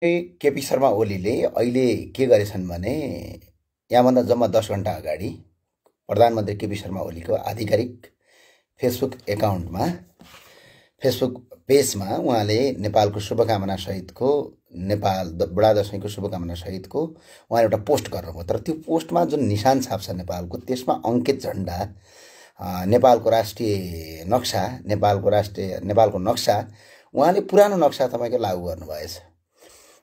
केपी शर्मा ओलीले अहिले के गरेछन् भने यहाँभन्दा जम्मा 10 घण्टा अगाडि प्रधानमन्त्री केपी शर्मा ओलीको आधिकारिक फेसबुक एकाउन्टमा फेसबुक पेजमा उहाँले नेपालको शुभकामना सहितको बुढा दशैंको शुभकामना सहितको उहाँले एउटा पोस्ट गर्नुभयो। तर त्यो पोस्टमा जुन निशान छाप छ नेपालको, त्यसमा अङ्कित झण्डा, नेपालको राष्ट्रिय नक्सा, नेपालको नक्सा उहाँले पुरानो नक्सा तपाईको लागू गर्नुभएछ।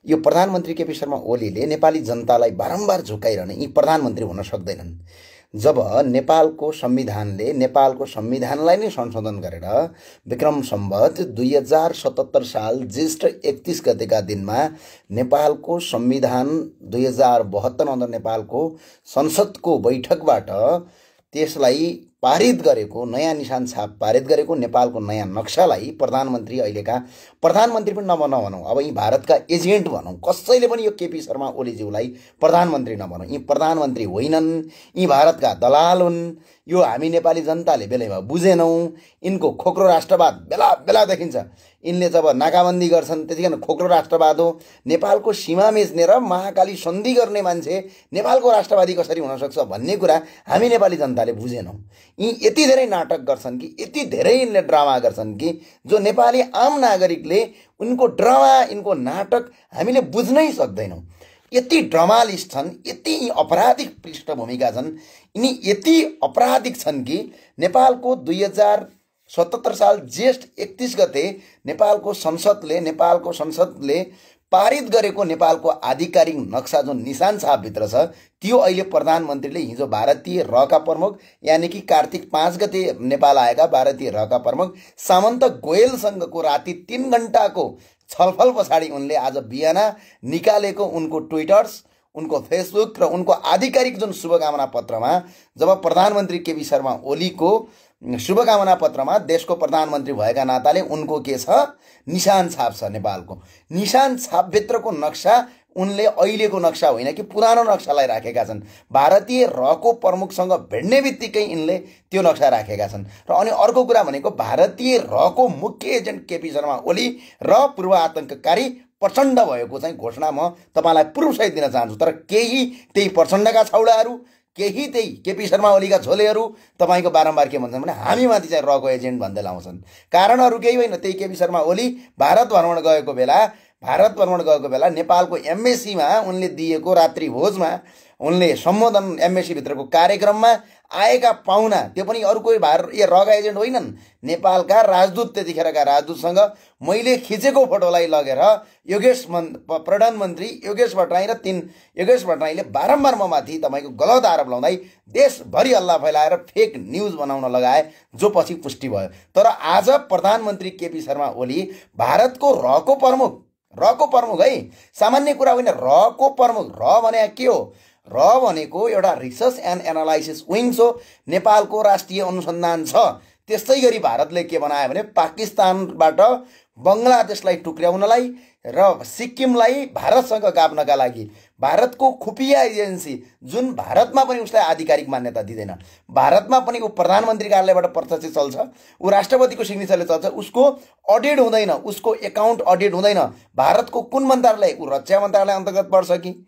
यो प्रधानमन्त्री केपी शर्मा ओलीले नेपाली जनतालाई बारम्बार झुकाइरहने यी प्रधानमन्त्री हुन सक्दैनन्। जब नेपालको संविधानलाई नै संशोधन गरेर विक्रम सम्वत 2077 साल ज्येष्ठ 31 गतेका दिनमा नेपालको संविधान 2072 अनुसार नेपालको संसदको बैठकबाट त्यसलाई पारित गरेको, नयाँ निशान छाप पारित गरेको नेपालको नयाँ नक्सालाई प्रधानमन्त्री अहिलेका प्रधानमन्त्री पनि नभनौँ, अब यी भारतका एजेन्ट भनौँ। कसैले पनि यो केपी शर्मा ओलीज्यूलाई प्रधानमन्त्री नभनौँ। यी प्रधानमन्त्री होइनन्, यी भारतका दलाल हुन्। यो हामी नेपाली जनताले बेलैमा बुझेनौँ। यिनको खोक्रो राष्ट्रवाद बेला बेला देखिन्छ। यिनले जब नाकाबन्दी गर्छन् त्यतिखेर खोक्रो राष्ट्रवाद हो। नेपालको सीमा मेच्नेर महाकाली सन्धि गर्ने मान्छे नेपालको राष्ट्रवादी कसरी हुन सक्छ भन्ने कुरा हामी नेपाली जनताले बुझेनौँ। यी यति धेरै नाटक गर्छन् कि, यति धेरै यिनले ड्रामा गर्छन् कि जो नेपाली आम नागरिकले उनको ड्रामा, यिनको नाटक हामीले बुझ्नै सक्दैनौँ। यति ड्रामालिस्ट छन्, यति अपराधिक पृष्ठभूमिका छन्, यिनी यति अपराधिक छन् कि नेपालको 2077 साल ज्येष्ठ 31 गते नेपालको संसदले पारित गरेको नेपालको आधिकारिक नक्सा जुन निशान छापभित्र छ त्यो अहिले प्रधानमन्त्रीले हिजो भारतीय रका प्रमुख यानि कि कार्तिक 5 गते नेपाल आएका भारतीय रका प्रमुख सामन्त गोयलसँगको राति 3 घण्टाको छलफल पछाडि उनले आज बिहान निकालेको उनको ट्विटर्स, उनको फेसबुक र उनको आधिकारिक जुन शुभकामना पत्रमा, जब प्रधानमन्त्री केपी शर्मा ओलीको शुभकामना पत्रमा देशको प्रधानमन्त्री भएका नाताले उनको के छ, निशान छाप छ। नेपालको निशान छापभित्रको नक्सा उनले अहिलेको नक्सा होइन कि पुरानो नक्सालाई राखेका छन्। भारतीय रको प्रमुखसँग भेट्ने बित्तिकै यिनले त्यो नक्सा राखेका छन्। र अनि अर्को कुरा भनेको भारतीय रको मुख्य एजेन्ट केपी शर्मा ओली र पूर्व आतंककारी प्रचण्ड भएको चाहिँ घोषणा म तपाईलाई पूर्वसहित दिन चाहन्छु। तर केही त्यही प्रचण्डका छौडाहरू, केही त्यही केपी शर्मा ओलीका झोलेहरू तपाईको बारम्बार के भन्छन् भने हामीमाथि चाहिँ रको एजेन्ट भन्दै लाउँछन्। कारणहरू केही होइन, त्यही केपी शर्मा ओली भारत भ्रमण गएको बेला नेपालको एमएसीमा उनले दिएको रात्रि भोजमा उनले सम्बोधन एमएसी भित्रको कार्यक्रममा आएका पाहुना, त्यो पनि अरू कोही रगा एजेन्ट होइनन्, नेपालका राजदूत, त्यतिखेरका राजदूतसँग मैले खिचेको फोटोलाई लगेर प्रधानमन्त्री योगेश भट्टराईले बारम्बार ममाथि तपाईँको गलत आरोप लाउँदै देशभरि हल्ला फैलाएर फेक न्युज बनाउन लगाए, जो पछि पुष्टि भयो। तर आज प्रधानमन्त्री केपी शर्मा ओली भारतको रको प्रमुख है, सामान्य कुरा होइन, रको प्रमुख। र भने के हो? र भनेको एउटा रिसर्च एन्ड एनालाइसिस विङ्स हो, नेपालको राष्ट्रिय अनुसन्धान छ। त्यस्तै गरी भारतले के बनायो भने पाकिस्तानबाट बङ्गलादेशलाई टुक्र्याउनलाई र सिक्किमलाई भारतसँग गाप्नका लागि भारतको खुफिया एजेन्सी, जुन भारतमा पनि उसलाई आधिकारिक मान्यता दिँदैन, भारतमा पनि ऊ प्रधानमन्त्री कार्यालयबाट प्रत्यक्ष चल्छ, ऊ राष्ट्रपतिको सिग्नेचरले चल्छ, उसको अडिट हुँदैन, उसको एकाउन्ट अडिट हुँदैन। भारतको कुन मन्त्रालय? ऊ रक्षा मन्त्रालय अन्तर्गत पर्छ कि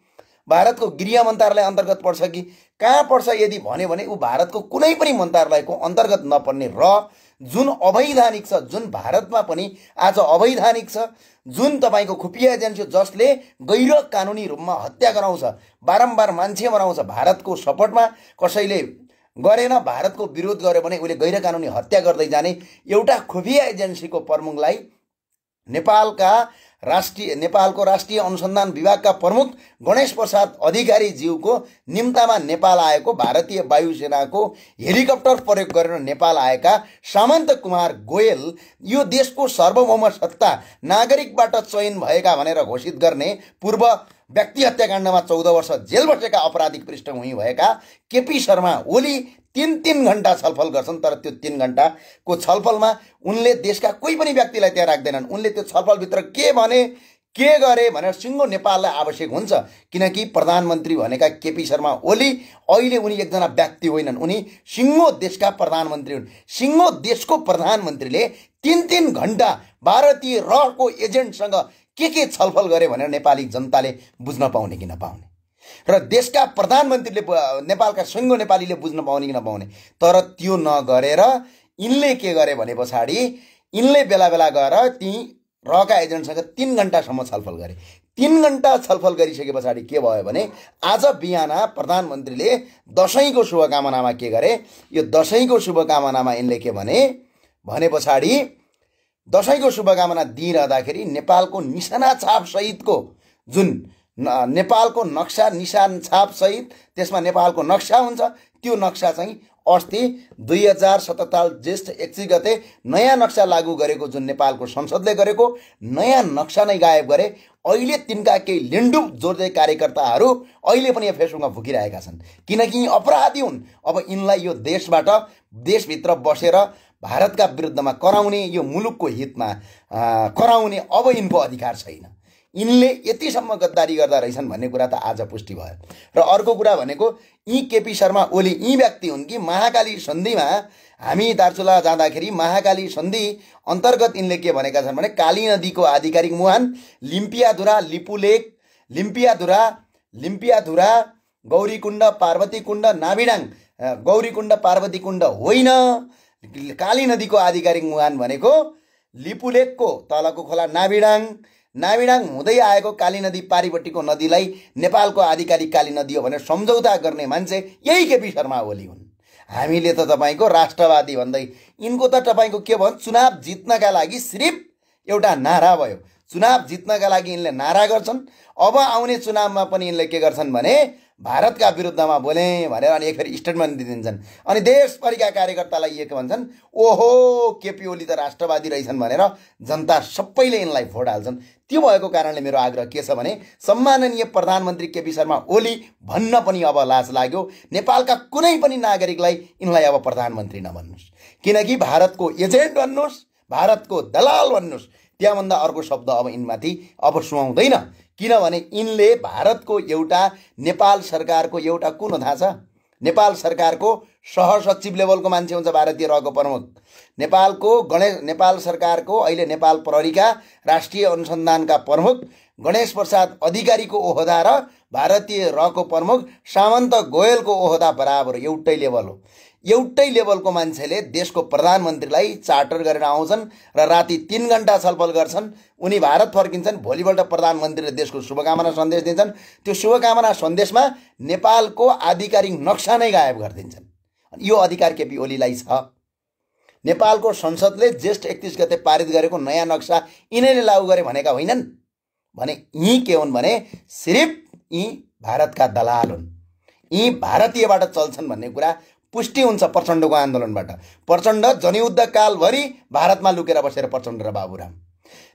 भारतको गृह मन्त्रालय अन्तर्गत पर्छ कि कहाँ पर्छ? यदि भन्यो भने ऊ भारतको कुनै पनि मन्त्रालयको अन्तर्गत नपर्ने र जुन अवैधानिक छ, जुन भारतमा पनि आज अवैधानिक छ, जुन तपाईँको खुफिया एजेन्सी जसले गैर कानुनी रूपमा हत्या गराउँछ, बारम्बार मान्छे मराउँछ, भारतको सपोर्टमा कसैले गरेन, भारतको विरोध गर्यो भने उसले गैर कानुनी हत्या गर्दै जाने एउटा खुफिया एजेन्सीको प्रमुखलाई नेपालको राष्ट्रिय अनुसन्धान विभागका प्रमुख गणेश प्रसाद अधिकारी ज्यूको निम्तामा नेपाल आएको, भारतीय वायुसेनाको हेलिकप्टर प्रयोग गरेर नेपाल आएका सामन्त कुमार गोयल यो देशको सार्वभौम सत्ता नागरिकबाट चयन भएका भनेर घोषित गर्ने, पूर्व व्यक्ति हत्याकाण्डमा 14 वर्ष जेल बसेका अपराधिक पृष्ठभूमि भएका केपी शर्मा ओली 3 घण्टा छलफल गर्छन्। तर त्यो 3 घण्टाको छलफलमा उनले देशका कोही पनि व्यक्तिलाई त्यहाँ राख्दैनन्। उनले त्यो छलफलभित्र के भने, के गरे भनेर सिङ्गो नेपाललाई आवश्यक हुन्छ। किनकि प्रधानमन्त्री भनेका केपी शर्मा ओली अहिले उनी एकजना व्यक्ति होइनन्, उनी सिङ्गो देशका प्रधानमन्त्री हुन्। सिङ्गो देशको प्रधानमन्त्रीले 3 घण्टा भारतीय रहको एजेन्टसँग के छलफल गरे भनेर नेपाली जनताले बुझ्न पाउने कि नपाउने र देशका प्रधानमन्त्रीले नेपालका सिङ्गो नेपालीले बुझ्न पाउने कि नपाउने। तर त्यो नगरेर यिनले के गरे भने पछाडि यिनले बेला बेला गएर ती रहका एजेन्टसँग 3 घण्टासम्म छलफल गरे। 3 घण्टा छलफल गरिसके पछाडि के भयो भने आज बिहान प्रधानमन्त्रीले दशैंको शुभकामनामा के गरे, यो दशैंको शुभकामनामा यिनले के भने पछाडि दशैंको शुभकामना दिइरहँदाखेरि नेपालको निशाना छाप सहितको जुन नेपालको नक्सा निशान छाप सहित त्यसमा नेपालको नक्सा हुन्छ, त्यो नक्सा चाहिँ अस्ति 2077 ज्येष्ठ 21 गते नयाँ नक्सा लागू गरेको जुन नेपालको संसदले गरेको नयाँ नक्सा नै गायब गरे। अहिले तिनका केही लिन्डुप जोड्दै कार्यकर्ताहरू अहिले पनि फेसबुकमा भुकिरहेका छन्, किनकि यी अपराधी हुन्। अब यिनलाई यो देशबाट देशभित्र बसेर भारतका विरुद्धमा कराउने, यो मुलुकको हितमा कराउने अब यिनको अधिकार छैन। यिनले यतिसम्म गद्दारी गर्दा रहेछन् भन्ने कुरा त आज पुष्टि भयो। र अर्को कुरा भनेको यी केपी शर्मा ओली यी व्यक्ति हुन् कि महाकाली सन्धिमा हामी दार्चुला जाँदाखेरि महाकाली सन्धि अन्तर्गत यिनले के भनेका छन् भने काली नदीको आधिकारिक मुहान लिम्पियाधुरा, लिपुलेक, लिम्पियाधुरा, गौरीकुण्ड, पार्वतीकुण्ड, नाभिडाङ, गौरीकुण्ड, पार्वतीकुण्ड होइन, काली नदीको आधिकारिक मुहान भनेको लिपुलेकको तलको खोला नाभिडाङ हुँदै आएको काली नदी पारिपट्टिको नदीलाई नेपालको आधिकारिक काली नदी हो भनेर सम्झौता गर्ने मान्छे यही केपी शर्मा ओली हुन्। हामीले त तपाईको राष्ट्रवादी भन्दै यिनको त तपाईको के भन्छ, चुनाव जित्नका लागि सिर्फ एउटा नारा भयो। चुनाव जित्नका लागि यिनले नारा गर्छन्। अब आउने चुनावमा पनि यिनले के गर्छन् भने भारतका विरुद्धमा बोले भनेर अनि एकफेरि स्टेटमेन्ट दिइदिन्छन्। अनि देशभरिका कार्यकर्तालाई के भन्छन्, ओहो केपी ओली त राष्ट्रवादी रहेछन् भनेर जनता सबैले यिनलाई भोट हाल्छन्। त्यो भएको कारणले मेरो आग्रह के छ भने सम्माननीय प्रधानमन्त्री केपी शर्मा ओली भन्न पनि अब लाज लाग्यो। नेपालका कुनै पनि नागरिकलाई यिनलाई अब प्रधानमन्त्री नभन्नुहोस्, किनकि भारतको एजेन्ट भन्नुहोस्, भारतको दलाल भन्नुहोस्, त्यहाँभन्दा अर्को शब्द अब यिनमाथि अब सुहाउँदैन। किनभने यिनले भारतको एउटा नेपाल सरकारको एउटा कुन थाहा छ, नेपाल सरकारको सहसचिव लेभलको मान्छे हुन्छ भारतीय रहको प्रमुख, नेपाल सरकारको अहिले नेपाल प्रहरीका राष्ट्रिय अनुसन्धानका प्रमुख गणेश प्रसाद अधिकारीको ओहदा र भारतीय रहको प्रमुख सामन्त गोयलको ओहदा बराबर एउटै लेभल हो। एउटै लेभलको मान्छेले देशको प्रधानमन्त्रीलाई चार्टर गरेर आउँछन् र राति 3 घण्टा छलफल गर्छन्। उनी भारत फर्किन्छन्, भोलिपल्ट प्रधानमन्त्रीले देशको शुभकामना सन्देश दिन्छन्। त्यो शुभकामना सन्देशमा नेपालको आधिकारिक नक्सा नै गायब गरिदिन्छन्। यो अधिकार केपी ओलीलाई छ। नेपालको संसदले ज्येष्ठ 31 गते पारित गरेको नयाँ नक्सा यिनैले लागू गरे भनेका होइनन् भने यी के हुन् भने सिर्फ यी भारतका दलाल हुन्, यी भारतीयबाट चल्छन् भन्ने कुरा पुष्टि हुन्छ प्रचण्डको आन्दोलनबाट। प्रचण्ड जनयुद्ध कालभरि भारतमा लुकेर बसेर प्रचण्ड र बाबुराम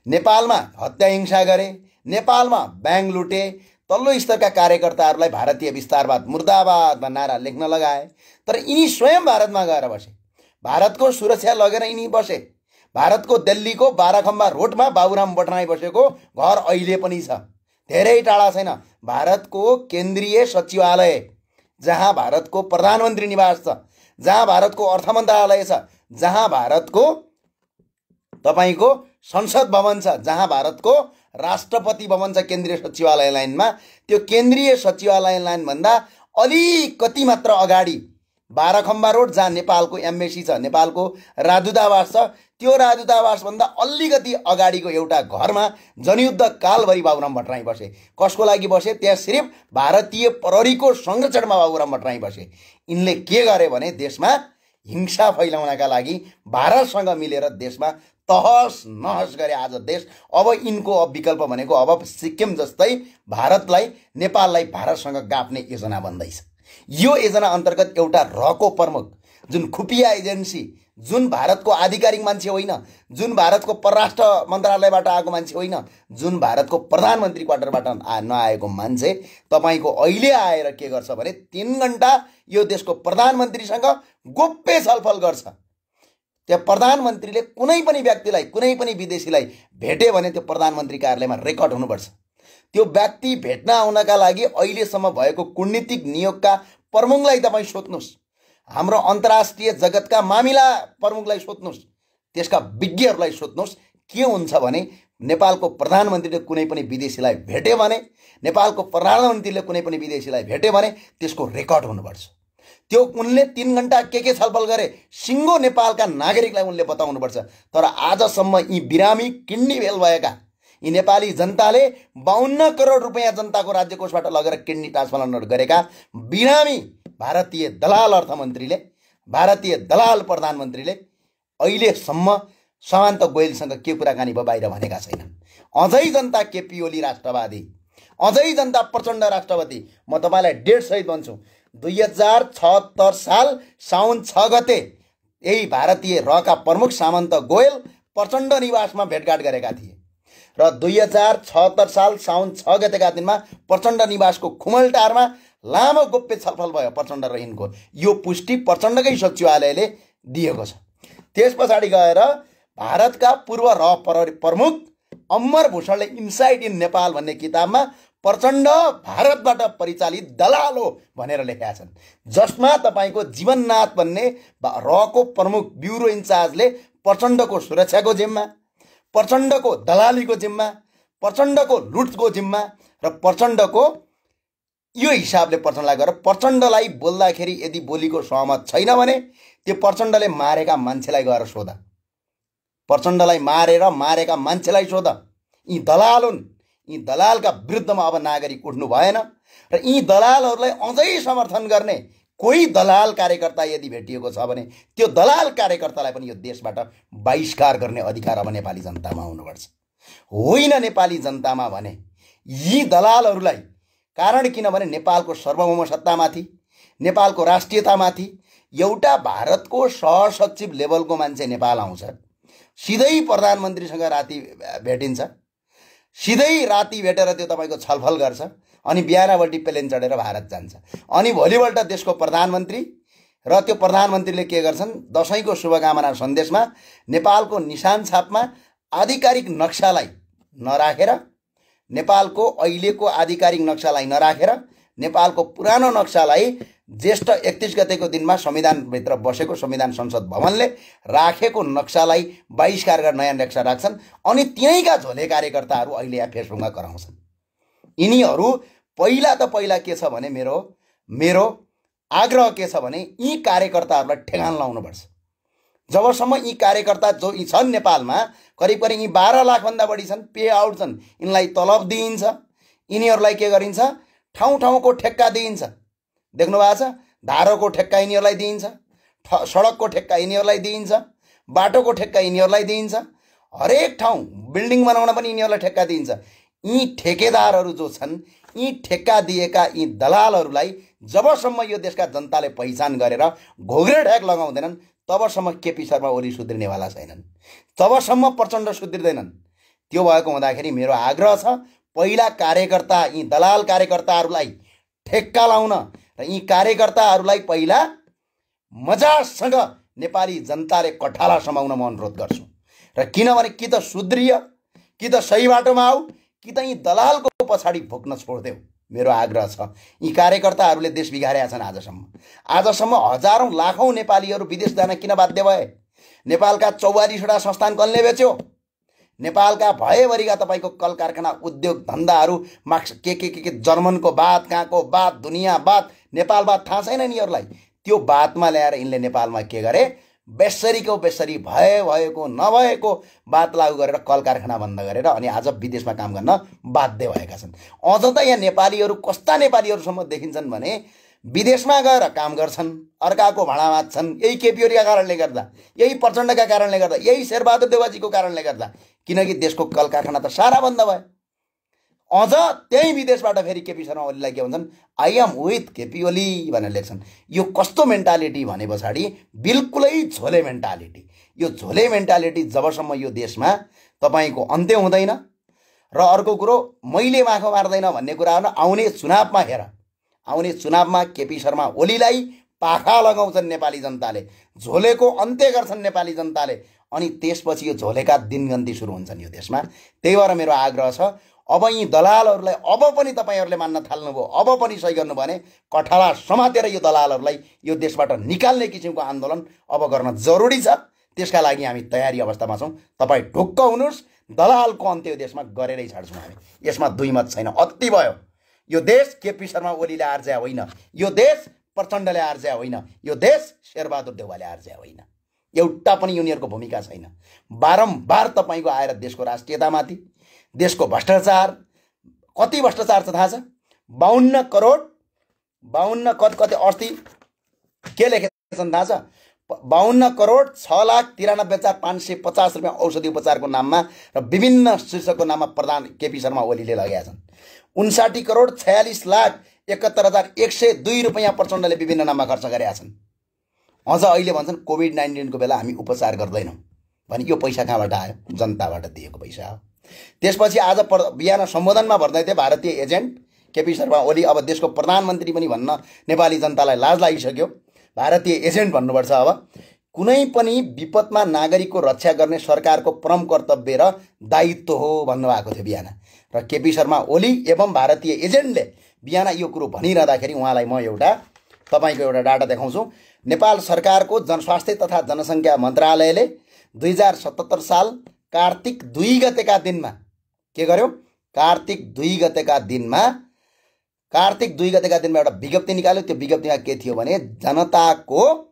नेपालमा हत्या हिंसा गरे, नेपालमा ब्याङ्क लुटे, तल्लो स्तरका कार्यकर्ताहरूलाई भारतीय विस्तारवाद मुर्दाबादमा नारा लेख्न लगाए। तर यिनी स्वयं भारतमा गएर बसे, भारतको सुरक्षा लगेर यिनी बसे। भारतको दिल्लीको बाराखम्बा रोडमा बाबुराम भट्टराई बसेको घर अहिले पनि छ, धेरै टाढा छैन। भारतको केन्द्रीय सचिवालय जहाँ भारतको प्रधानमन्त्री निवास छ, जहाँ भारतको अर्थ मन्त्रालय छ, जहाँ भारतको तपाईको संसद भवन छ, जहाँ भारतको राष्ट्रपति भवन छ केन्द्रीय सचिवालय लाइनमा, त्यो केन्द्रीय सचिवालय लाइन भन्दा अलिकति मात्र अगाडि बाराखम्बा रोड जहाँ नेपालको एम्बेसी छ, नेपालको राजदूतावास छ, त्यो राजदूतावास भन्दा अलिकति अगाडिको एउटा घरमा जनयुद्ध कालभरि बाबुराम भट्टराई बसे। कसको लागि बसे? त्यहाँ सिर्फ भारतीय प्रहरीको संरक्षणमा बाबुराम भट्टराई बसे। यिनले के गरे भने देशमा हिंसा फैलाउनका लागि भारतसँग मिलेर देशमा तहस नहस गरे आज देश। अब यिनको विकल्प भनेको अब सिक्किम जस्तै भारतलाई नेपाललाई भारतसँग गाप्ने योजना बन्दैछ। यो योजना अन्तर्गत एउटा रहको प्रमुख जुन खुफिया एजेन्सी, जुन भारतको आधिकारिक मान्छे होइन, जुन भारतको परराष्ट्र मन्त्रालयबाट आएको मान्छे होइन, जुन भारतको प्रधानमन्त्री क्वार्टरबाट नआएको मान्छे तपाईको अहिले आएर के गर्छ भने 3 घण्टा यो देशको प्रधानमन्त्रीसँग गोप्य छलफल गर्छ। त्यहाँ प्रधानमन्त्रीले कुनै पनि व्यक्तिलाई, कुनै पनि विदेशीलाई भेटे भने त्यो प्रधानमन्त्री कार्यालयमा रेकर्ड हुनुपर्छ। त्यो व्यक्ति भेट्न आउनका लागि अहिलेसम्म भएको कूटनीतिक नियोगका प्रमुखलाई तपाईँ सोध्नुहोस्, हाम्रो अन्तर्राष्ट्रिय जगतका मामिला प्रमुखलाई सोध्नुहोस्, त्यसका विज्ञहरूलाई सोध्नुहोस् के हुन्छ भने नेपालको प्रधानमन्त्रीले कुनै पनि विदेशीलाई भेट्यो भने, नेपालको प्रधानमन्त्रीले कुनै पनि विदेशीलाई भेट्यो भने त्यसको रेकर्ड हुनुपर्छ। त्यो उनले 3 घण्टा के छलफल गरे सिङ्गो नेपालका नागरिकलाई उनले बताउनुपर्छ। तर आजसम्म यी बिरामी किडनी फेल भएका यी नेपाली जनताले 52 करोड रुपैयाँ जनताको राज्य कोषबाट लगेर किडनी ट्रान्सप्लान्ट गरेका बिरामी भारतीय दलाल अर्थमन्त्रीले, भारतीय दलाल प्रधानमन्त्रीले अहिलेसम्म सामन्त गोयलसँग के कुराकानी भयो बाहिर भनेका छैनन्। अझै जनता केपी ओली राष्ट्रवादी, अझै जनता प्रचण्ड राष्ट्रवादी। म तपाईँलाई डेट सहित भन्छु, 2076 साल साउन 6 गते यही भारतीय रका प्रमुख सामन्त गोयल प्रचण्ड निवासमा भेटघाट गरेका थिए र 2076 साल साउन 6 गतेका दिनमा प्रचण्ड निवासको खुमलटारमा लामो गोप्य छलफल भयो प्रचण्ड र यिनको। यो पुष्टि प्रचण्डकै सचिवालयले दिएको छ। त्यस पछाडि गएर भारतका पूर्व प्रमुख अमर भूषणले इनसाइड इन नेपाल भन्ने किताबमा प्रचण्ड भारतबाट परिचालित दलाल हो भनेर लेखेका छन्, जसमा तपाईँको जीवननाथ भन्ने रको प्रमुख ब्युरो इन्चार्जले प्रचण्डको सुरक्षाको जिम्मा, प्रचण्डको दलालीको जिम्मा, प्रचण्डको लुटको जिम्मा र प्रचण्डको यो हिसाबले प्रचण्डलाई गएर प्रचण्डलाई बोल्दाखेरि यदि बोलीको सहमत छैन भने त्यो प्रचण्डले मारेका मान्छेलाई गएर सोध, प्रचण्डलाई मारेका मान्छेलाई सोध। यी दलाल हुन्। यी दलालका विरुद्धमा अब नागरिक उठ्नु भएन र यी दलालहरूलाई अझै समर्थन गर्ने कोही दलाल कार्यकर्ता यदि भेटिएको छ भने त्यो दलाल कार्यकर्तालाई पनि यो देशबाट बहिष्कार गर्ने अधिकार अब नेपाली जनतामा हुनुपर्छ, होइन नेपाली जनतामा भने यी दलालहरूलाई। कारण किनभने नेपालको सार्वभौम सत्तामाथि, नेपालको राष्ट्रियतामाथि एउटा भारतको सहसचिव लेभलको मान्छे नेपाल आउँछ, सिधै प्रधानमन्त्रीसँग राति भेटिन्छ, सिधै राति भेटेर त्यो तपाईँको छलफल गर्छ, अनि बिहानपल्टि प्लेन चढेर भारत जान्छ। अनि भोलिपल्ट देशको प्रधानमन्त्री र त्यो प्रधानमन्त्रीले के गर्छन्, दसैँको शुभकामना सन्देशमा नेपालको निशान छापमा आधिकारिक नक्सालाई नराखेर, नेपालको अहिलेको आधिकारिक नक्सालाई नराखेर नेपालको पुरानो नक्सालाई ज्येष्ठ 31 गतेको दिनमा संविधानभित्र बसेको संविधान संसद भवनले राखेको नक्सालाई बहिष्कार गरेर नयाँ नक्सा राख्छन्। अनि त्यहीँका झोले कार्यकर्ताहरू अहिले यहाँ फेसबुकमा कराउँछन्। यिनीहरू पहिला के छ भने मेरो आग्रह के छ भने यी कार्यकर्ताहरूलाई ठेगान लाउनुपर्छ। जबसम्म यी कार्यकर्ता जो यी छन् नेपालमा करिब यी 12 लाखभन्दा बढी छन्, पे आउट छन्, यिनलाई तलब दिइन्छ, यिनीहरूलाई के गरिन्छ, ठाउँ ठाउँको ठेक्का दिइन्छ। देख्नु भएको छ, धारोको ठेक्का यिनीहरूलाई दिइन्छ, सडकको ठेक्का यिनीहरूलाई दिइन्छ, बाटोको ठेक्का यिनीहरूलाई दिइन्छ, हरेक ठाउँ बिल्डिङ बनाउन पनि यिनीहरूलाई ठेक्का दिइन्छ। यी ठेकेदारहरू जो छन्, यी ठेक्का दिएका यी दलालहरूलाई जबसम्म यो देशका जनताले पहिचान गरेर घोग्रे ढ्याक लगाउँदैनन् तबसम्म केपी शर्मा ओली सुध्रिनेवाला छैनन्, तबसम्म प्रचण्ड सुध्रिँदैनन्। त्यो भएको हुँदाखेरि मेरो आग्रह छ, पहिला कार्यकर्ता यी दलाल कार्यकर्ताहरूलाई ठेक्का लाउन र यी कार्यकर्ताहरूलाई पहिला मजासँग नेपाली जनताले कठाला समाउन म अनुरोध गर्छु। र किनभने कि त सुध्रिय, कि त सही बाटोमा आऊ, कि त यी दलालको पछाडि भोग्न छोड्देऊ। मेरो आग्रह छ, यी कार्यकर्ताहरूले देश बिगारेका छन्। आजसम्म हजारौं लाखौं नेपालीहरू विदेश जान किन बाध्य भए? नेपालका 44वटा संस्थान कसले बेच्यो? नेपालका भएभरिका तपाईँको कल कारखाना उद्योग धन्दाहरू मार्क्स के जर्मनको बात, कहाँको बात, दुनियाँ बात, नेपाल बात थाहा छैन यिनीहरूलाई। त्यो बातमा ल्याएर यिनले नेपालमा के गरे, बेसरीको बेसरी भएको नभएको बात लागू गरेर कल कारखाना बन्द गरेर अनि आज विदेशमा काम गर्न बाध्य भएका छन्। अझ त यहाँ नेपालीहरू कस्ता नेपालीहरूसम्म देखिन्छन् भने विदेशमा गएर काम गर्छन्, अर्काको भाँडा माझ्छन्। यही केपी ओलीका कारणले गर्दा, यही प्रचण्डका कारणले गर्दा, यही शेरबहादुर देउवाजीको कारणले गर्दा, किनकि देशको कल कारखाना त सारा बन्द भयो। अझ त्यही विदेशबाट फेरि केपी शर्मा ओलीलाई के भन्छन्, I am with KP Oli भनेर लेख्छन्। यो कस्तो मेन्टालिटी भने पछाडि बिल्कुलै झोले मेन्टालिटी। यो झोले मेन्टालिटी जबसम्म यो देशमा तपाईँको अन्त्य हुँदैन र अर्को कुरो मैले माखो मार्दैन भन्ने कुरा हो। आउने चुनावमा हेर, आउने चुनावमा केपी शर्मा ओलीलाई पाखा लगाउँछन् नेपाली जनताले, झोलेको अन्त्य गर्छन् नेपाली जनताले, अनि त्यसपछि यो झोलेका दिनगन्ती सुरु हुन्छन् यो देशमा। त्यही भएर मेरो आग्रह छ, अब यी दलालहरूलाई अब पनि तपाईँहरूले मान्न थाल्नुभयो, अब पनि सही गर्नु भने कठाला समातेर यो दलालहरूलाई यो देशबाट निकाल्ने किसिमको आन्दोलन अब गर्न जरुरी छ। त्यसका लागि हामी तयारी अवस्थामा छौँ। तपाईँ ढुक्क हुनुहोस्, दलालको अन्त्य देशमा गरेरै छाड्छौँ हामी। यसमा दुई मत छैन। अति भयो। यो देश केपी शर्मा ओलीले आर्ज्या होइन, यो देश प्रचण्डले आर्ज्या होइन, यो देश शेरबहादुर देउवाले आर्ज्या होइन। एउटा पनि युनियनको भूमिका छैन। बारम्बार तपाईँको आएर देशको राष्ट्रियतामाथि, देशको भ्रष्टाचार, कति भ्रष्टाचार छ थाहा छ? 52 करोड 52 कति अस्ति के लेखेछन् थाहा छ? 52 करोड 6,93,550 रुपियाँ औषधि उपचारको नाममा र विभिन्न शीर्षकको नाममा प्रधान केपी शर्मा ओलीले लगाएका छन्। 59 करोड 46,71,102 रुपियाँ प्रचण्डले विभिन्न नाममा खर्च गरेका छन्। अझ अहिले भन्छन् कोभिड-19 को बेला हामी उपचार गर्दैनौँ भने यो पैसा कहाँबाट आयो? जनताबाट दिएको पैसा हो। त्यसपछि आज बिहान सम्बोधनमा भन्दै थिए भारतीय एजेन्ट केपी शर्मा ओली। अब देशको प्रधानमन्त्री पनि भन्न नेपाली जनतालाई लाज लागिसक्यो। भारतीय एजेन्ट भन्नुपर्छ। अब कुनै पनि विपदमा नागरिकको रक्षा गर्ने सरकारको परम कर्तव्य र दायित्व हो भन्नुभएको थियो बिहान। र केपी शर्मा ओली एवं भारतीय एजेन्टले बिहान यो कुरो भनिरहँदाखेरि उहाँलाई म तपाईँको एउटा डाटा देखाउँछु। नेपाल सरकारको जनस्वास्थ्य तथा जनसङ्ख्या मन्त्रालयले 2077 साल कार्तिक 2 गतेका दिनमा के गर्यो? कार्तिक 2 गतेका दिनमा एउटा विज्ञप्ति निकाल्यो। त्यो विज्ञप्तिमा के थियो भने जनताको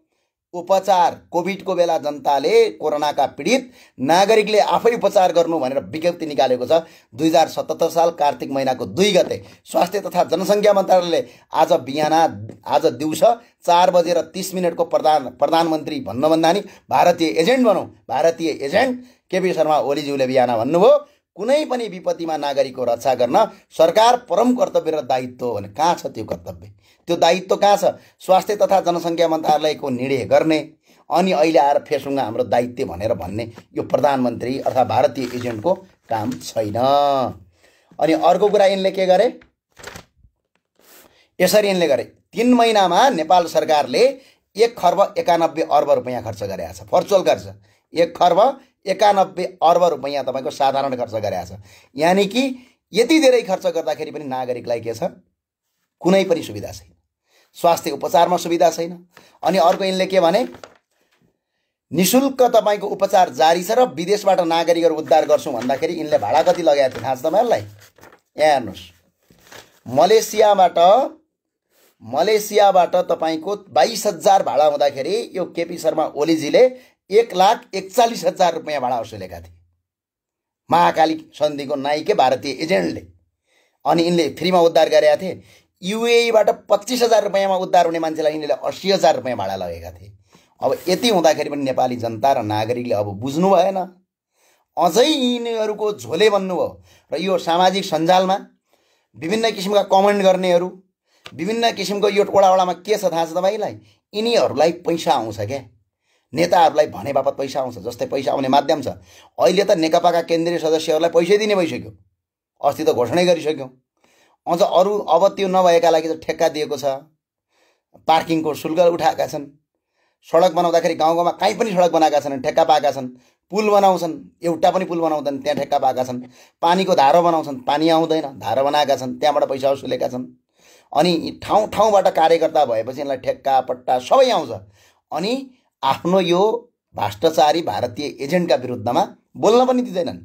उपचार, कोभिडको बेला जनताले, कोरोनाका पीडित नागरिकले आफै उपचार गर्नु भनेर विज्ञप्ति निकालेको छ। 2077 साल कार्तिक महिनाको 2 गते स्वास्थ्य तथा जनसङ्ख्या मन्त्रालयले आज दिउँसो 4:30 को प्रधानमन्त्री भन्नुभन्दा नि भारतीय एजेन्ट भनौँ, भारतीय एजेन्ट केपी शर्मा ओलीज्यूले बिहान भन्नुभयो कुनै पनि विपत्तिमा नागरिकको रक्षा गर्न सरकार परम कर्तव्य र दायित्व हो भने कहाँ छ त्यो कर्तव्य? त्यो दायित्व कहाँ छ? स्वास्थ्य तथा जनसङ्ख्या मन्त्रालयको निर्णय गर्ने अनि अहिले आएर फेसबुकमा हाम्रो दायित्व भनेर भन्ने यो प्रधानमन्त्री अर्थात् भारतीय एजेन्टको काम छैन। अनि अर्को कुरा यिनले के गरे? यसरी यिनले गरे 3 महिनामा नेपाल सरकारले 1,91 अर्ब रुपियाँ खर्च गरेको छ। भर्चुअल खर्च 1,91 अर्ब रुपियाँ तपाईँको साधारण खर्च गरेको छ। यानि कि यति धेरै खर्च गर्दाखेरि पनि नागरिकलाई के छ? कुनै पनि सुविधा छैन। स्वास्थ्य उपचारमा सुविधा छैन। अनि अर्को यिनले के भने? निशुल्क तपाईँको उपचार जारी छ र विदेशबाट नागरिकहरू उद्धार गर्छौँ भन्दाखेरि यिनले भाडा कति लगाएको थियो थाहा छ तपाईँहरूलाई? यहाँ हेर्नुहोस्, मलेसियाबाट तपाईँको 22,000 भाडा हुँदाखेरि यो केपी शर्मा ओलीजीले 1,41,000 रुपियाँ भाडा वसुलेका थिए महाकाली सन्धिको नाइके भारतीय एजेन्टले। अनि यिनले फ्रीमा उद्धार गरेका थिए। युएईबाट 25,000 रुपियाँमा उद्धार हुने मान्छेलाई यिनले 80,000 रुपियाँ भाडा लगेका थिए। अब यति हुँदाखेरि पनि नेपाली जनता र नागरिकले अब बुझ्नु भएन, अझै यिनीहरूको झोले बन्नुभयो। र यो सामाजिक सञ्जालमा विभिन्न किसिमका कमेन्ट गर्नेहरू, विभिन्न किसिमको यो वडामा के छ थाहा छ तपाईँलाई? यिनीहरूलाई पैसा आउँछ क्या, नेताहरूलाई भने बापत पैसा आउँछ। जस्तै पैसा आउने माध्यम छ। अहिले त नेकपाका केन्द्रीय सदस्यहरूलाई पैसै दिने भइसक्यो, अस्ति त घोषणा गरिसक्यौँ। अझ अरू अब त्यो नभएका लागि त ठेक्का दिएको छ, पार्किङको शुल्क उठाएका छन्, सडक बनाउँदाखेरि गाउँ गाउँमा कहीँ पनि सडक बनाएका छन् ठेक्का पाएका छन्, पुल बनाउँछन् एउटा पनि पुल बनाउँदैन त्यहाँ ठेक्का पाएका छन्, पानीको धारो बनाउँछन् पानी आउँदैन धारो बनाएका छन् त्यहाँबाट पैसा वसुलेका छन्। अनि ठाउँ ठाउँबाट कार्यकर्ता भएपछि यिनलाई ठेक्का पट्टा सबै आउँछ। अनि आफ्नो यो भ्रष्टाचारी भारतीय एजेन्टका विरुद्धमा बोल्न पनि दिँदैनन्।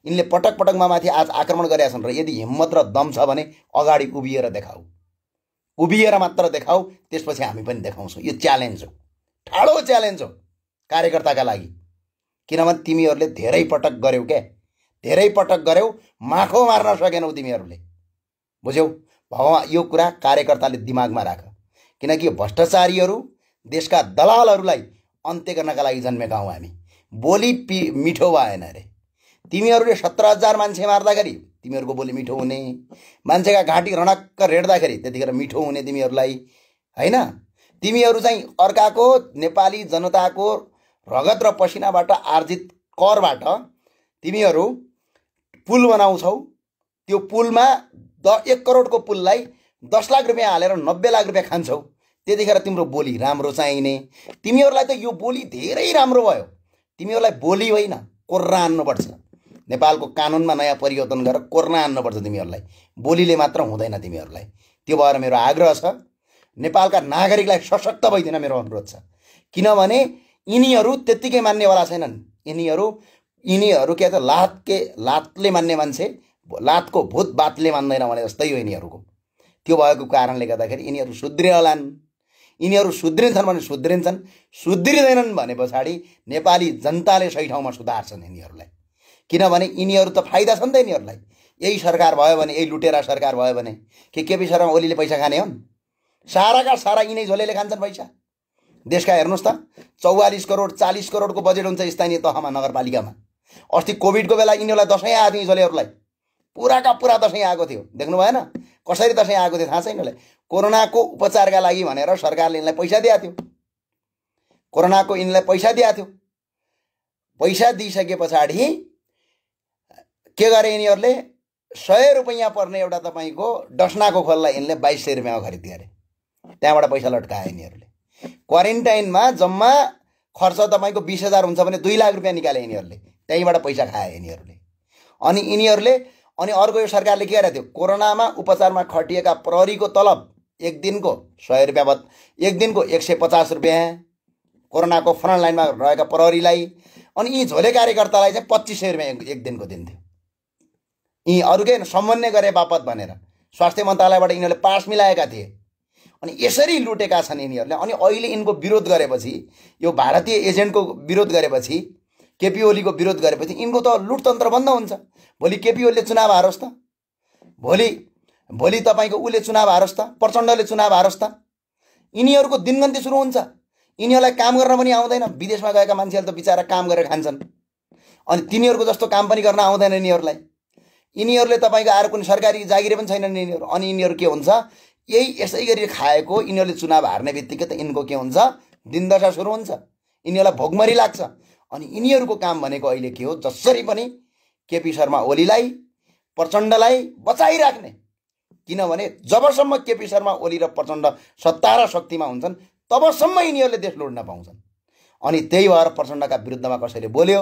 यिनले पटक पटकमा माथि आज आक्रमण गरेका छन् र यदि हिम्मत र दम छ भने अगाडि उभिएर देखाऊ, उभिएर मात्र देखाऊ, त्यसपछि हामी पनि देखाउँछौँ। यो च्यालेन्ज हो, ठाडो च्यालेन्ज हो कार्यकर्ताका लागि। किनभने तिमीहरूले धेरै पटक गर्यौ क्या, धेरै पटक गर्यौ, माखो मार्न सकेनौ तिमीहरूले, बुझ्यौ? यो कुरा कार्यकर्ताले दिमागमा राख। किनकि यो भ्रष्टाचारीहरू देशका दलालहरूलाई अन्त्य गर्नका लागि जन्मेका हौँ हामी। बोली मिठो भएन अरे। तिमीहरूले 17,000 मान्छे मार्दाखेरि तिमीहरूको बोली मिठो हुने, मान्छेका घाँटी रडक्क रेड्दाखेरि त्यतिखेर मिठो हुने तिमीहरूलाई, हैन? तिमीहरू चाहिँ अर्काको नेपाली जनताको रगत र पसिनाबाट आर्जित करबाट तिमीहरू पुल बनाउँछौ। त्यो पुलमा 1 करोडको पुललाई 10 लाख रुपियाँ हालेर 90 लाख रुपियाँ खान्छौ। त्यतिखेर तिम्रो बोली राम्रो चाहिने। तिमीहरूलाई त यो बोली धेरै राम्रो भयो। तिमीहरूलाई बोली होइन कोर्रा हान्नुपर्छ। नेपालको कानुनमा नयाँ परिवर्तन गरेर कोर्ना हान्नुपर्छ तिमीहरूलाई। बोलीले मात्र हुँदैन तिमीहरूलाई। त्यो भएर मेरो आग्रह छ, नेपालका नागरिकलाई सशक्त भइदिन मेरो अनुरोध छ। किनभने यिनीहरू त्यत्तिकै मान्नेवाला छैनन्। यिनीहरू के त लातले मान्ने मान्छे, लातको भूत बातले मान्दैन भने जस्तै हो यिनीहरूको। त्यो भएको कारणले गर्दाखेरि यिनीहरू सुध्रिरहलान्। यिनीहरू सुध्रिन्छन् भने सुध्रिन्छन्, सुध्रिँदैनन् भने पछाडि नेपाली जनताले सही ठाउँमा सुधार्छन् यिनीहरूलाई। किनभने यिनीहरू त फाइदा छ नि त यिनीहरूलाई। यही सरकार भयो भने, यही लुटेरा सरकार भयो भने के केपी शर्मा ओलीले पैसा खाने हुन्? साराका सारा यिनै झोलेले खान्छन् पैसा। देशका हेर्नुहोस् त 44 करोड 40 करोडको बजेट हुन्छ स्थानीय तहमा, नगरपालिकामा। अस्ति कोभिडको बेला यिनीहरूलाई दसैँ आएको थियो, झोलेहरूलाई पुराका पुरा दसैँ आएको थियो। देख्नु भएन कसरी दसैँ आएको थियो थाहा छ यिनीहरूलाई? कोरोनाको उपचारका लागि भनेर सरकारले यिनलाई पैसा दिएको थियो। कोरोनाको यिनलाई पैसा दिएको थियो। पैसा दिइसके पछाडि के गरे यिनीहरूले? 100 रुपैयाँ पर्ने एउटा तपाईँको डस्नाको खोललाई यिनले 2200 रुपियाँमा खरिद गरे। त्यहाँबाट पैसा लट्काए यिनीहरूले। क्वारेन्टाइनमा जम्मा खर्च तपाईँको 20,000 हुन्छ भने 2 लाख रुपियाँ निकाले यिनीहरूले। त्यहीँबाट पैसा खाए यिनीहरूले। अनि अर्को यो सरकारले के गरेको थियो? कोरोनामा उपचारमा खटिएका प्रहरीको तलब एक दिनको 100 रुपियाँ, एक दिनको 150 रुपियाँ कोरोनाको फ्रन्ट लाइनमा रहेका प्रहरीलाई। अनि यी झोले कार्यकर्तालाई चाहिँ 2500 रुपियाँ एक दिनको दिन्थ्यो। यी अरूकै समन्वय गरे बापत भनेर स्वास्थ्य मन्त्रालयबाट यिनीहरूले पास मिलाएका थिए। अनि यसरी लुटेका छन् यिनीहरूले। अनि अहिले यिनको विरोध गरेपछि, यो भारतीय एजेन्टको विरोध गरेपछि, केपी ओलीको विरोध गरेपछि यिनको त लुटतन्त्र बन्द हुन्छ। भोलि केपी ओलीले चुनाव हारोस् त, भोलि तपाईँको उसले चुनाव हारोस् त, प्रचण्डले चुनाव हारोस् त, यिनीहरूको दिनगन्ती सुरु हुन्छ। यिनीहरूलाई काम गर्न पनि आउँदैन। विदेशमा गएका मान्छेहरूले त बिचारा काम गरेर खान्छन्। अनि तिनीहरूको जस्तो काम पनि गर्न आउँदैन यिनीहरूलाई। यिनीहरूले तपाईँको आएर कुनै सरकारी जागिर पनि छैनन् यिनीहरू। अनि यिनीहरू के हुन्छ? यही यसै गरी खाएको यिनीहरूले चुनाव हार्ने बित्तिकै त यिनको के हुन्छ? दिनदशा सुरु हुन्छ। यिनीहरूलाई भोकमरी लाग्छ। अनि यिनीहरूको काम भनेको अहिले के हो? जसरी पनि केपी शर्मा ओलीलाई, प्रचण्डलाई बचाइराख्ने। किनभने जबसम्म केपी शर्मा ओली र प्रचण्ड सत्ता र शक्तिमा हुन्छन् तबसम्म यिनीहरूले देश लुट्न पाउँछन्। अनि त्यही भएर प्रचण्डका विरुद्धमा कसैले बोल्यो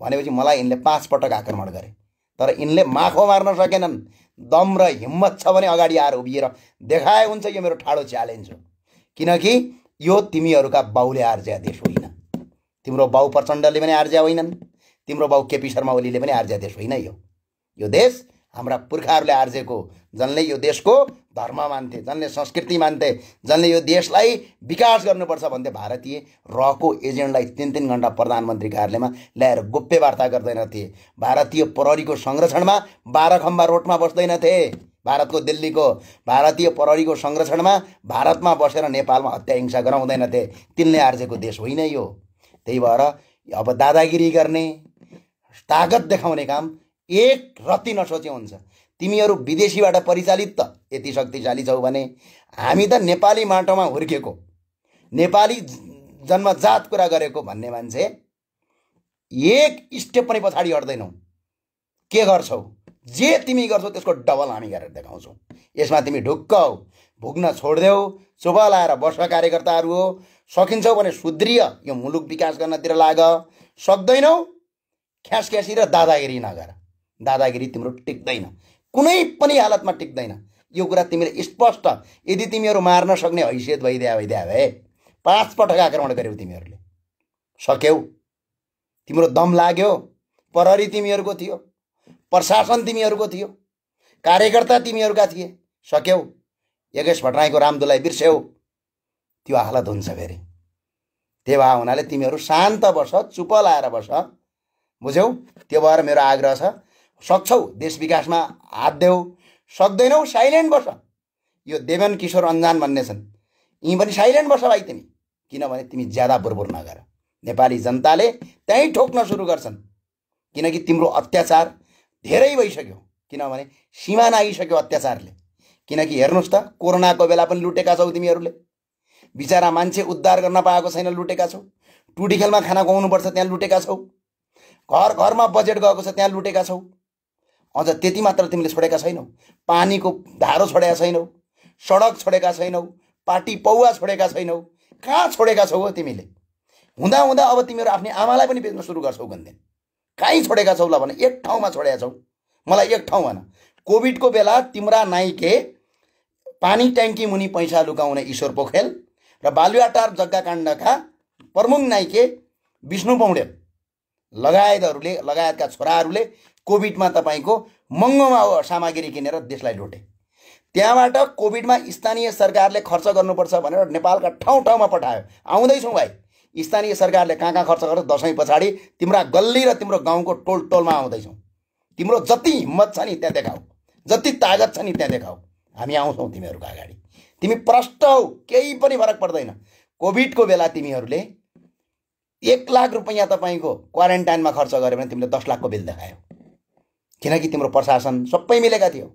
भनेपछि मलाई यिनले 5 पटक आक्रमण गरे, तर यिनले माखो मार्न सकेनन्। दम र हिम्मत छ भने अगाडि आएर उभिएर देखाए हुन्छ। यो मेरो ठाडो च्यालेन्ज हो। किनकि यो तिमीहरूका बाउले आर्जिया देश होइन। तिम्रो बाउ प्रचण्डले पनि आर्जिया होइनन्, तिम्रो बाउ केपी शर्मा ओलीले पनि आर्जिया देश होइन। यो देश हाम्रा पुर्खाहरूले आर्जेको, जसले यो देशको धर्म मान्थे, जसले संस्कृति मान्थे, जसले यो देशलाई विकास गर्नुपर्छ भन्थे, भारतीय रहको एजेन्टलाई 3-3 घण्टा प्रधानमन्त्री कार्यालयमा ल्याएर गोप्य वार्ता गर्दैनथे। भारतीय प्रहरीको संरक्षणमा 12 खम्बा रोडमा बस्दैनथे। भारतको दिल्लीको भारतीय प्रहरीको संरक्षणमा भारतमा बसेर नेपालमा हत्या हिंसा गराउँदैनथे। तिनले आर्जेको देश होइन यो। त्यही भएर अब दादागिरी गर्ने, तागत देखाउने काम एक रत्ती नसोचे हुन्छ। तिमीहरू विदेशीबाट परिचालित त यति शक्तिशाली छौ भने, हामी त नेपाली माटोमा हुर्केको, नेपाली जन्मजात कुरा गरेको भन्ने मान्छे एक स्टेप पनि पछाडि हट्दैनौ। के गर्छौ? जे तिमी गर्छौ त्यसको डबल हामी गरेर देखाउँछौ। यसमा तिमी ढुक्क हौ, भुग्न छोड्देऊ, चुप लाएर बस कार्यकर्ताहरू हो। सकिन्छौ भने सुध्रिय यो मुलुक विकास गर्नतिर लाग। सक्दैनौ ख्यासख्यासी र दादागिरी नगर। दादागिरी तिम्रो टिक्दैन, कुनै पनि हालतमा टिक्दैन। यो कुरा तिमीले स्पष्ट, यदि तिमीहरू मार्न सक्ने हैसियत भइदिया भए 5 पटक आक्रमण गर्यौ तिमीहरूले, सक्यौ, तिम्रो दम लाग्यो। प्रहरी तिमीहरूको थियो, प्रशासन तिमीहरूको थियो, कार्यकर्ता तिमीहरूका थिए, सक्यौ। योगेश भट्टराईको रामदुलाई बिर्स्यौ, त्यो हालत हुन्छ फेरि। त्यही भए हुनाले तिमीहरू शान्त बस, चुप लाएर बस, बुझ्यौ? त्यो भएर मेरो आग्रह छ, सक्छौ देश विकासमा हात देऊ, सक्दैनौ साइलेन्ट बस। यो देवन किशोर अन्जान भन्ने छन्, यी पनि साइलेन्ट बस भाइ तिमी। किनभने तिमी ज्यादा बुरबुर नगर, नेपाली जनताले त्यहीँ ठोक्न सुरु गर्छन्। किनकि तिम्रो अत्याचार धेरै भइसक्यो, किनभने सीमा नागिसक्यो अत्याचारले। किनकि हेर्नुहोस् त, कोरोनाको बेला पनि लुटेका छौ तिमीहरूले। बिचारा मान्छे उद्धार गर्न पाएको छैन, लुटेका छौ। टुडी खेलमा खाना खुवाउनुपर्छ, त्यहाँ लुटेका छौ। घर घरमा बजेट गएको छ, त्यहाँ लुटेका छौ। अझ त्यति मात्र तिमीले छोडेका छैनौ, पानीको धारो छोडेका छैनौ, सडक छोडेका छैनौ, पार्टी पौवा छोडेका छैनौ। कहाँ छोडेका छौ हो तिमीले? हुँदा हुँदा अब तिमीहरू आफ्नै आमालाई पनि बेच्न सुरु गर्छौ गन्देन। कहीँ छोडेका छौ ल भने? एक ठाउँमा छोडेका छौ। मलाई एक ठाउँ भन। कोभिडको बेला तिम्रा नाइके पानी ट्याङ्की मुनि पैसा लुकाउने ईश्वर पोखरेल र बालुवाटार जग्गा काण्डका प्रमुख नाइके विष्णु पौडेल लगायतका छोराहरूले कोभिडमा तपाईँको महँगोमा सामग्री किनेर देशलाई लुटे। त्यहाँबाट कोभिडमा स्थानीय सरकारले खर्च गर्नुपर्छ भनेर नेपालका ठाउँ ठाउँमा पठायो। आउँदैछौँ भाइ, स्थानीय सरकारले कहाँ खर्च गर्छ दसैँ पछाडि तिम्रा गल्ली र तिम्रो गाउँको टोल टोलमा आउँदैछौँ। तिम्रो जति हिम्मत छ नि त्यहाँ देखाऊ, जति तागत छ नि त्यहाँ देखाऊ, हामी आउँछौँ तिमीहरूको अगाडि। तिमी प्रष्ट हौ, केही पनि फरक पर्दैन। कोभिडको बेला तिमीहरूले 1 लाख रुपैयाँ तपाईँको क्वारेन्टाइनमा खर्च गर्यो भने तिमीले 10 लाखको बिल देखायौ, किनकि तिम्रो प्रशासन सबै मिलेका थियो।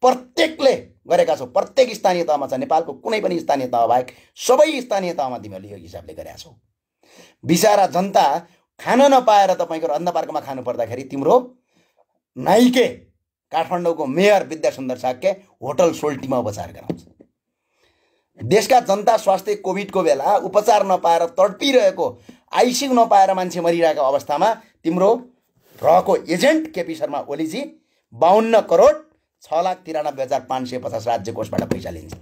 प्रत्येकले गरेका छौ, प्रत्येक स्थानीय तहमा छ। नेपालको कुनै पनि स्थानीय तह बाहेक सबै स्थानीय तहमा तिमीहरूले यो हिसाबले गरेका छौ। बिचारा जनता खान नपाएर तपाईँको अन्नपार्कमा खानु पर्दाखेरि तिम्रो नाइके काठमाडौँको मेयर विद्यासुन्दर साक्य होटल सोल्टीमा उपचार गराउँछ। देशका जनता स्वास्थ्य कोभिडको बेला उपचार नपाएर तडपिरहेको, आइसियु नपाएर मान्छे मरिरहेको अवस्थामा तिम्रो रहेको एजेन्ट केपी शर्मा ओलीजी 52 करोड 6,93,550 राज्य कोषबाट पैसा लिन्छ।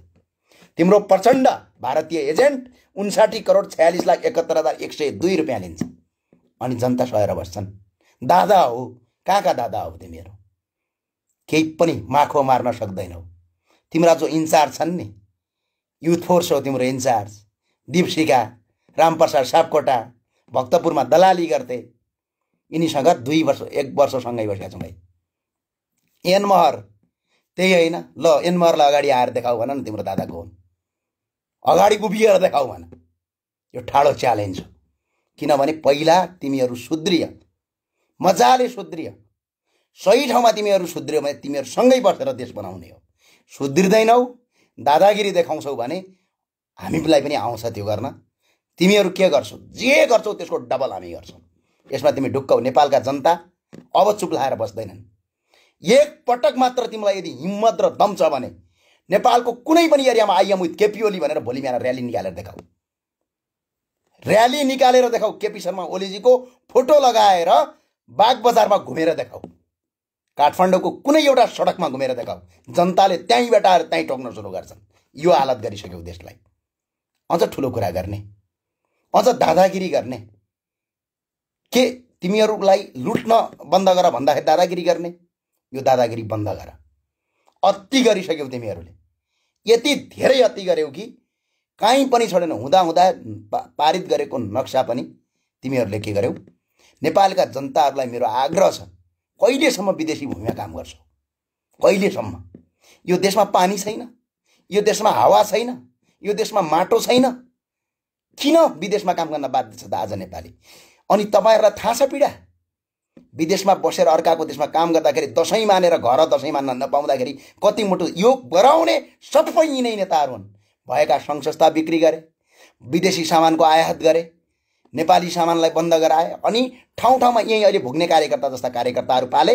तिम्रो प्रचण्ड भारतीय एजेन्ट 59 करोड 46,71,102 रुपियाँ लिन्छ। अनि जनता सहेर बस्छन्। दादा हो, कहाँका दादा हो तिमीहरू? केही पनि माखो मार्न सक्दैनौ। तिम्रा जो इन्चार्ज छन् नि, युथ फोर्स हो तिम्रो इन्चार्ज, दीपशिखा, रामप्रसाद सापकोटा, भक्तपुरमा दलाली गर्थे। यिनीसँग 2 वर्ष 1 वर्षसँगै बसेका छौँ भाइ। एनमहर त्यही होइन, ल एनमहरलाई अगाडि आएर देखाऊ भन न तिम्रो दादा को हुन्, अगाडि उभिएर देखाऊ भन। यो ठाडो च्यालेन्ज हो, किनभने पहिला तिमीहरू सुध्रिय, मजाले सुध्रिय, सही ठाउँमा तिमीहरू सुध्रियो भने तिमीहरूसँगै बसेर देश बनाउने हो। सुध्रिँदैनौ, दादागिरी देखाउँछौ भने हामीलाई पनि आउँछ त्यो गर्न। तिमीहरू के गर्छौ, जे गर्छौ त्यसको डबल हामी गर्छौँ। यसमा तिमी ढुक्क हो। नेपालका जनता अब चुप लाएर बस्दैनन्। एक पटक मात्र तिमीलाई यदि हिम्मत र दम छ भने नेपालको कुनै पनि एरियामा आइएम विथ केपी ओली भनेर भोलि बिहान र्याली निकालेर देखाऊ। र्याली निकालेर देखाऊ, केपी शर्मा ओलीजीको फोटो लगाएर बाग बजारमा घुमेर देखाऊ, काठमाडौँको कुनै एउटा सडकमा घुमेर देखाऊ। जनताले त्यहीँबाट आएर त्यहीँ टोक्न सुरु गर्छन्। यो हालत गरिसक्यौ देशलाई। अझ ठुलो कुरा गर्ने, अझ दादागिरी गर्ने। के तिमीहरूलाई लुट्न बन्द गर भन्दाखेरि दादागिरी गर्ने? यो दादागिरी बन्द गर। अति गरिसक्यौ तिमीहरूले, यति धेरै अति गर्यौ कि कहीँ पनि छोडेन। हुँदा हुँदा पारित गरेको नक्सा पनि तिमीहरूले के गर्यौ? नेपालका जनताहरूलाई मेरो आग्रह छ, कहिलेसम्म विदेशी भूमिमा काम गर्छौ? कहिलेसम्म? यो देशमा पानी छैन, यो देशमा हावा छैन, यो देशमा माटो छैन, किन विदेशमा काम गर्न बाध्य छ त आज नेपाली? अनि तपाईँहरूलाई थाहा छ पीडा? विदेशमा बसेर अर्काको देशमा काम गर्दाखेरि दसैँ मानेर घर दसैँ मान्न नपाउँदाखेरि कति मुटु यो गराउने सबै यिनै नेताहरू हुन्। भएका सङ्घ संस्था बिक्री गरे, विदेशी सामानको आयात गरे, नेपाली सामानलाई बन्द गराए, अनि ठाउँ ठाउँमा यहीँ अहिले भुग्ने कार्यकर्ता जस्ता कार्यकर्ताहरू पाले,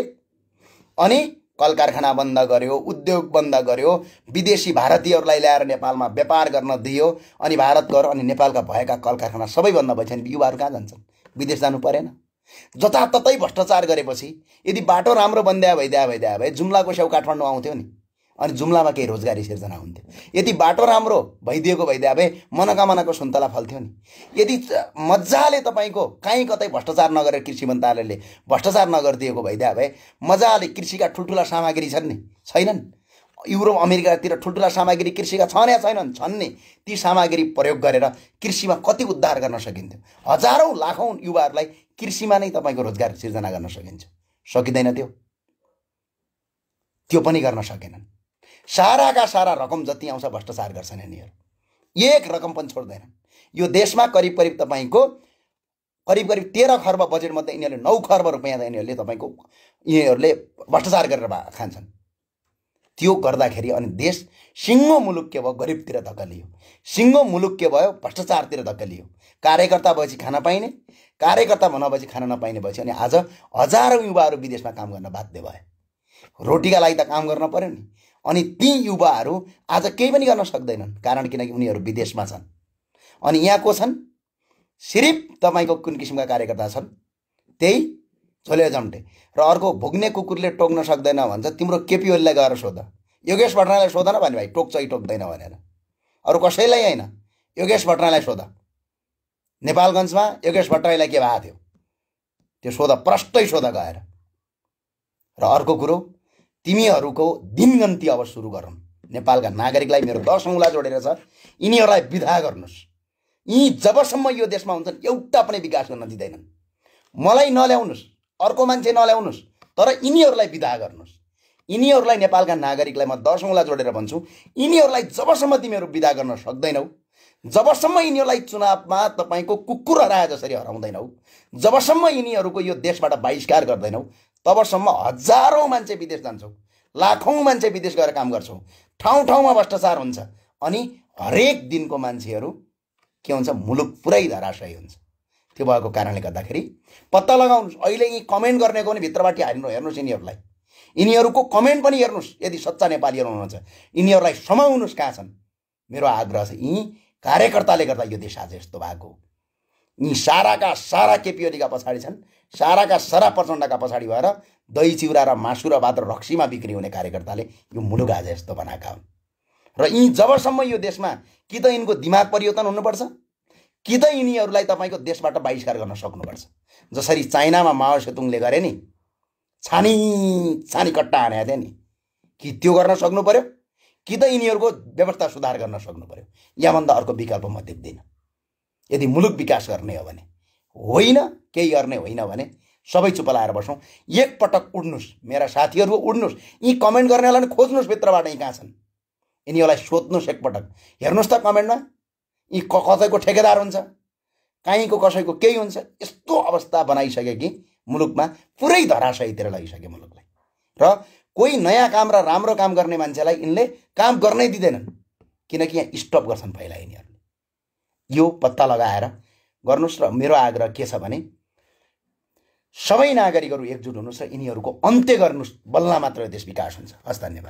अनि कल कारखाना बन्द गर्यो, उद्योग बन्द गर्यो, विदेशी भारतीयहरूलाई ल्याएर नेपालमा व्यापार गर्न दियो, अनि भारत गयो। अनि नेपालका भएका कल कारखाना सबै बन्द भएछन्। युवाहरू कहाँ जान्छन्? विदेश जानु परेन? जताततै भ्रष्टाचार गरेपछि यदि बाटो राम्रो बन्दिया भइदिया भए जुम्लाको छेउ काठमाडौँ आउँथ्यो नि, अनि जुम्लामा केही रोजगारी सिर्जना हुन्थ्यो। यदि बाटो राम्रो भइदिया भए मनोकामनाको सुन्तला फल्थ्यो नि। यदि मजाले तपाईँको कहीँ कतै भ्रष्टाचार नगरेर कृषि मन्त्रालयले भ्रष्टाचार नगरिदिएको भइदिया भए मजाले कृषिका ठुल्ठुला सामग्री छन् नि, छैनन्? युरोप अमेरिकातिर ठुल्ठुला सामग्री कृषिका छन् या छैनन्? छन् नि। ती सामग्री प्रयोग गरेर कृषिमा कति उद्धार गर्न सकिन्थ्यो? हजारौँ लाखौँ युवाहरूलाई कृषिमा नै तपाईँको रोजगार सिर्जना गर्न सकिन्छ। सकिँदैन त्यो? त्यो पनि गर्न सकेनन्। साराका सारा रकम जति आउँछ भ्रष्टाचार गर्छन् यिनीहरू, एक रकम पनि छोड्दैनन्। यो देशमा करिब करिब तपाईँको करिब 13 खर्ब बजेटमध्ये यिनीहरूले 9 खर्ब रुपियाँ यिनीहरूले तपाईँको यिनीहरूले भ्रष्टाचार गरेर खान्छन्। त्यो गर्दाखेरि अनि देश सिङ्गो मुलुक के भयो? गरिबतिर धकेलियो। सिङ्गो मुलुक के भयो? भ्रष्टाचारतिर धकेलियो। कार्यकर्ता भएपछि खान पाइने, कार्यकर्ता नभएपछि खान नपाइने भएपछि अनि आज हजारौँ युवाहरू विदेशमा काम गर्न बाध्य भए। रोटीका लागि त काम गर्न पर्यो नि। अनि ती युवाहरू आज केही पनि गर्न सक्दैनन्, कारण किनकि उनीहरू विदेशमा छन्। अनि यहाँ को छन्? सिर्फ तपाईँको कुन किसिमका कार्यकर्ता छन्? त्यही झोले जम्टे। र अर्को भुग्ने कुकुरले टोक्न सक्दैन भन्छ, तिम्रो केपी ओलीलाई गएर सोध, योगेश भट्टराईलाई सोध न भने भाइ टोक्छ कि टोक्दैन भनेर। अरू कसैलाई होइन, योगेश भट्टराईलाई सोध। नेपालगञ्जमा योगेश भट्टराईलाई के भएको थियो त्यो सोध, प्रष्टै सोध गएर। र अर्को कुरो, तिमीहरूको दिनगन्ती अब सुरु गरौँ। नेपालका नागरिकलाई मेरो 10 औँला जोडेर छ, यिनीहरूलाई विदा गर्नुहोस्। यी जबसम्म यो देशमा हुन्छन् एउटा पनि विकास गर्न दिँदैनन्। मलाई नल्याउनुहोस्, अर्को मान्छे नल्याउनुहोस्, तर यिनीहरूलाई विदा गर्नुहोस्। यिनीहरूलाई, नेपालका नागरिकलाई म 10 औँला जोडेर भन्छु, यिनीहरूलाई जबसम्म तिमीहरू विदा गर्न सक्दैनौ, जबसम्म यिनीहरूलाई चुनावमा तपाईँको कुकुर हराए जसरी हराउँदैनौ, जबसम्म यिनीहरूको यो देशबाट बहिष्कार गर्दैनौ, तबसम्म हजारौँ मान्छे विदेश जान्छौ, लाखौँ मान्छे विदेश गएर काम गर्छौ, ठाउँ ठाउँमा भ्रष्टाचार हुन्छ, अनि हरेक दिनको मान्छेहरू के हुन्छ, मुलुक पुरै धराशयी हुन्छ। त्यो भएको कारणले गर्दाखेरि पत्ता लगाउनुहोस्। अहिले यी कमेन्ट गर्नेको पनि भित्रबाट हेर्नुहोस्, यिनीहरूलाई, यिनीहरूको कमेन्ट पनि हेर्नुहोस्। यदि सच्चा नेपालीहरू हुनुहुन्छ यिनीहरूलाई समाउनुहोस् कहाँ छन्। मेरो आग्रह छ, यी कार्यकर्ताले गर्दा यो देश आज यस्तो भएको। यी साराका सारा केपी ओलीका पछाडि छन्, साराका सारा प्रचण्डका पछाडि भएर दही चिउरा र मासु र भात र रक्सीमा बिक्री हुने कार्यकर्ताले यो मुलुक आज यस्तो बनाएका हुन्। र यी जबसम्म यो देशमा कि त यिनको दिमाग परिवर्तन हुनुपर्छ, कि त यिनीहरूलाई तपाईँको देशबाट बहिष्कार गर्न सक्नुपर्छ। जसरी चाइनामा माओ सेतुङले गरे नि, छानी छानी कट्टा हानेको थियो नि, कि त्यो गर्न सक्नु पर्यो, कि त यिनीहरूको व्यवस्था सुधार गर्न सक्नु पर्यो। यहाँभन्दा अर्को विकल्प म देख्दिनँ। यदि मुलुक विकास गर्ने हो भने, होइन केही गर्ने होइन भने सबै चुप लाएर बसौँ। एकपटक उड्नुहोस्, मेरा साथीहरू उड्नुहोस्, यी कमेन्ट गर्नेलाई खोज्नुहोस् भित्रबाट, यी कहाँ छन्, यिनीहरूलाई सोध्नुहोस् एकपटक। हेर्नुहोस् त कमेन्टमा, यी कसैको ठेकेदार हुन्छ, काहीँको कसैको केही हुन्छ। यस्तो अवस्था बनाइसके कि मुलुकमा पुरै धराशयीतिर लगिसके मुलुकलाई। र कोही नयाँ काम र राम्रो काम गर्ने मान्छेलाई यिनले काम गर्नै दिँदैनन्, किनकि यहाँ स्टप गर्छन् पहिला यिनीहरूले। यो पत्ता लगाएर गर्नुहोस्। र मेरो आग्रह के छ भने, सबै नागरिकहरू एकजुट हुनुहोस् र यिनीहरूको अन्त्य गर्नुहोस्, बल्ल मात्र देश विकास हुन्छ। हस्, धन्यवाद।